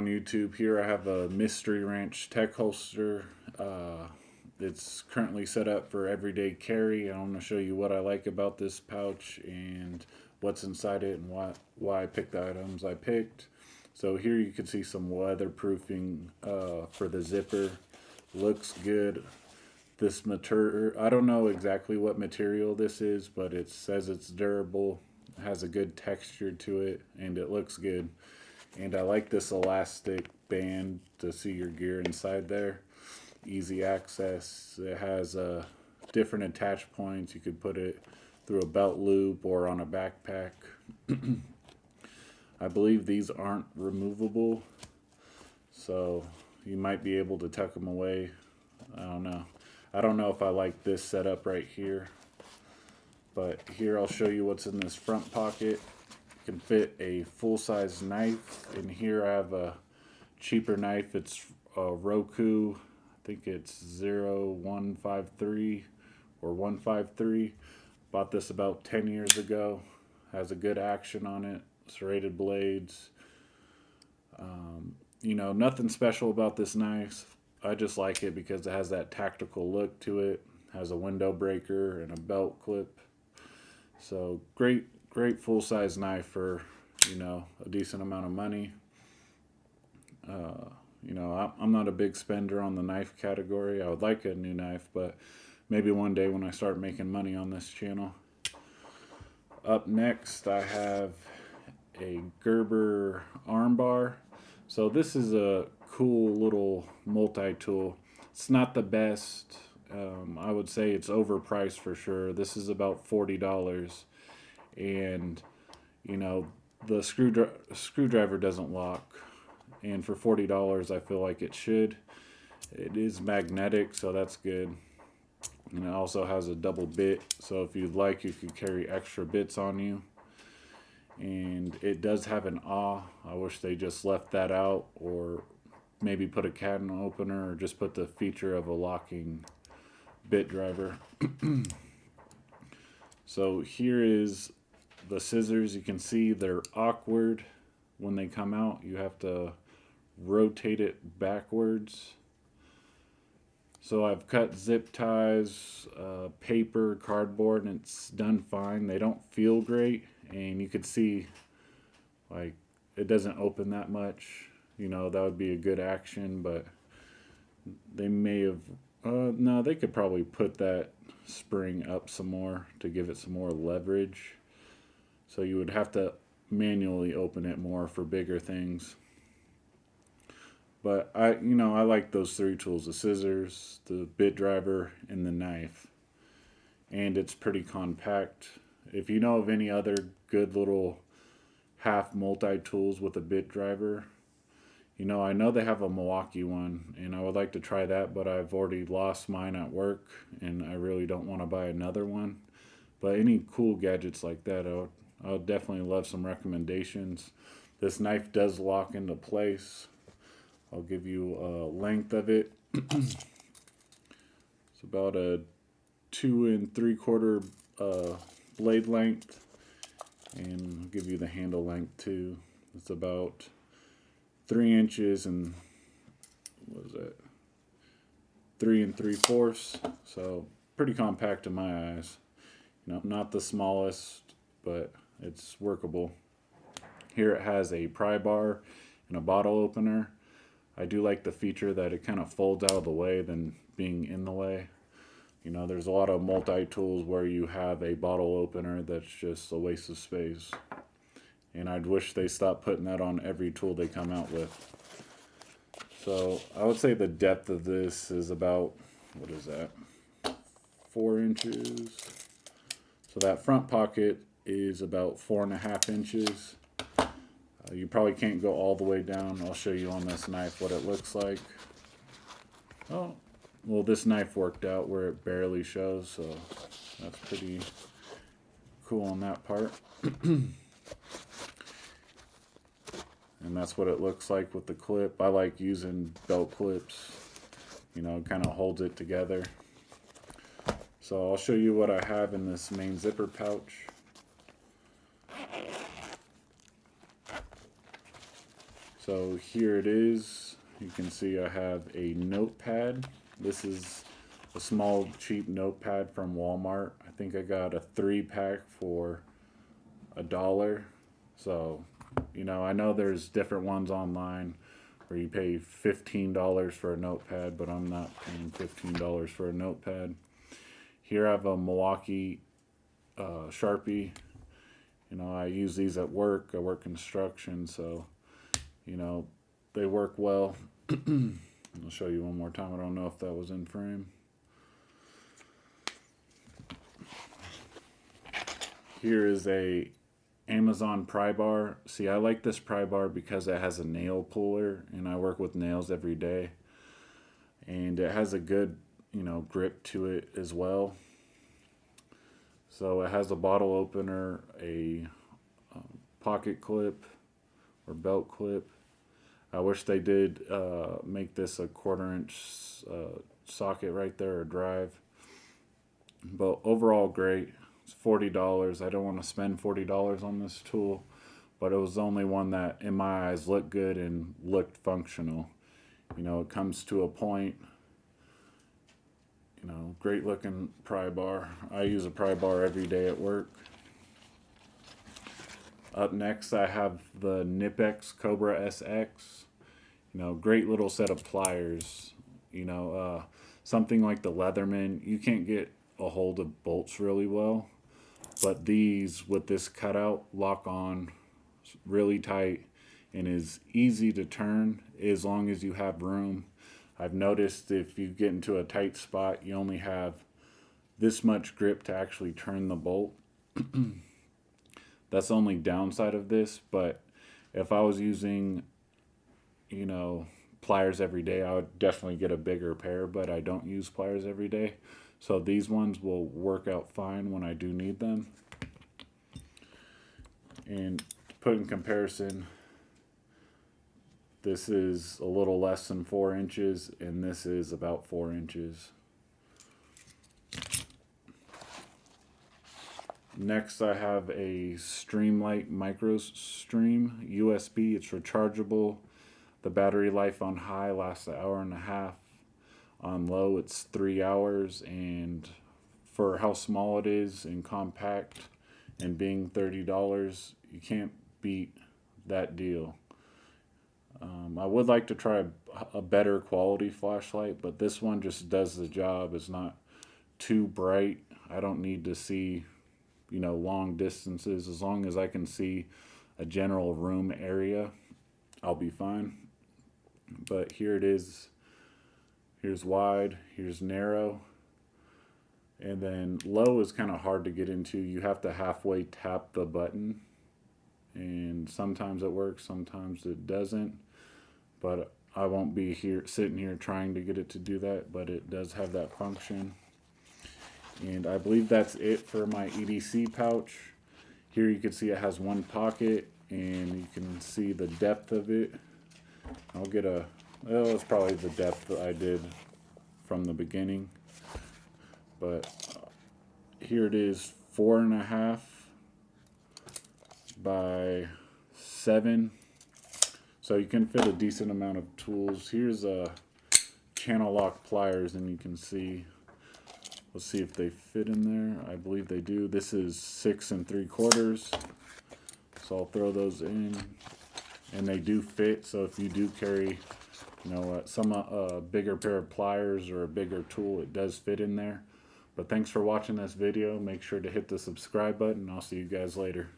on YouTube. Here I have a Mystery Ranch tech holster. It's currently set up for everyday carry. I want to show you what I like about this pouch and what's inside it and why I picked the items I picked. So here you can see some weatherproofing for the zipper. Looks good. This material, I don't know exactly what material this is, but it says it's durable, has a good texture to it, and it looks good. And I like this elastic band to see your gear inside there. Easy access. It has different attach points. You could put it through a belt loop or on a backpack. I believe these aren't removable, so you might be able to tuck them away. I don't know. I don't know if I like this setup right here, but here I'll show you what's in this front pocket. Can fit a full-size knife. In here I have a cheaper knife. It's a Roku. I think it's 0153 or 153. Bought this about 10 years ago. Has a good action on it. Serrated blades. Nothing special about this knife. I just like it because it has that tactical look to it. Has a window breaker and a belt clip. So great full-size knife for a decent amount of money. I'm not a big spender on the knife category. I would like a new knife, but maybe one day when I start making money on this channel. Up next I have a Gerber armbar. So this is a cool little multi-tool. It's not the best. I would say it's overpriced for sure. This is about $40. And the screwdriver doesn't lock, and for $40 I feel like it should. It is magnetic, so that's good, and it also has a double bit, so if you'd like you could carry extra bits on you. And it does have an awl. I wish they just left that out, or maybe put a cabinet opener, or just put the feature of a locking bit driver. So here is the scissors. You can see they're awkward when they come out. You have to rotate it backwards. So I've cut zip ties, paper, cardboard, and it's done fine. They don't feel great, and you could see like it doesn't open that much. That would be a good action, but they may have no, they could probably put that spring up some more to give it some more leverage. So you would have to manually open it more for bigger things. But I like those three tools: the scissors, the bit driver, and the knife. And it's pretty compact. If you know of any other good little half multi-tools with a bit driver, I know they have a Milwaukee one, and I would like to try that, but I've already lost mine at work, and I really don't want to buy another one. But any cool gadgets like that, I would definitely love some recommendations. This knife does lock into place. I'll give you a length of it. It's about a 2 3/4 blade length, and I'll give you the handle length too. It's about 3 inches and 3 3/4. So pretty compact in my eyes. Not the smallest, but it's workable. Here it has a pry bar and a bottle opener. I do like the feature that it kind of folds out of the way than being in the way. There's a lot of multi-tools where you have a bottle opener that's just a waste of space. And I'd wish they stopped putting that on every tool they come out with. So I would say the depth of this is about, 4 inches. So that front pocket is about 4.5 inches. You probably can't go all the way down. I'll show you on this knife what it looks like. Oh, well, this knife worked out where it barely shows, so that's pretty cool on that part. And that's what it looks like with the clip. I like using belt clips. It kind of holds it together. So I'll show you what I have in this main zipper pouch. So here it is. You can see I have a notepad. This is a small cheap notepad from Walmart. I think I got a 3-pack for $1. So, you know, I know there's different ones online where you pay $15 for a notepad, but I'm not paying $15 for a notepad. Here I have a Milwaukee Sharpie. You know, I use these at work. I work construction, so, you know, they work well. I'll show you one more time. I don't know if that was in frame. Here is a Amazon pry bar. See, I like this pry bar because it has a nail puller, and I work with nails every day. And it has a good, you know, grip to it as well. So it has a bottle opener, a pocket clip or belt clip. I wish they did make this a 1/4-inch socket right there, or drive. But overall, great. It's $40. I don't want to spend $40 on this tool, but it was the only one that, in my eyes, looked good and looked functional. You know, it comes to a point. You know, great looking pry bar. I use a pry bar every day at work. Up next, I have the Nipex Cobra SX. You know, great little set of pliers. You know, something like the Leatherman, you can't get a hold of bolts really well, but these with this cutout lock on really tight and is easy to turn as long as you have room. I've noticed if you get into a tight spot, you only have this much grip to actually turn the bolt. That's the only downside of this, but if I was using, you know, pliers every day, I would definitely get a bigger pair, but I don't use pliers every day. So these ones will work out fine when I do need them. And to put in comparison, this is a little less than 4 inches, and this is about 4 inches. Next, I have a Streamlight Micro Stream USB. It's rechargeable. The battery life on high lasts an hour and a half. On low, it's 3 hours. And for how small it is and compact and being $30, you can't beat that deal. I would like to try a better quality flashlight, but this one just does the job. It's not too bright. I don't need to see, you know, long distances. As long as I can see a general room area, I'll be fine. But here it is. Here's wide, here's narrow, and then low is kind of hard to get into. You have to halfway tap the button, and sometimes it works, sometimes it doesn't. But I won't be here sitting here trying to get it to do that, but it does have that function. And I believe that's it for my EDC pouch. Here you can see it has one pocket, and you can see the depth of it. I'll get a, well, it's probably the depth that I did from the beginning. But here it is, 4.5 by 7. So you can fit a decent amount of tools. Here's a channel lock pliers, and you can see, let's see if they fit in there. I believe they do. This is 6 3/4. So I'll throw those in, and they do fit. So if you do carry, you know, a bigger pair of pliers or a bigger tool, it does fit in there. But thanks for watching this video. Make sure to hit the subscribe button. I'll see you guys later.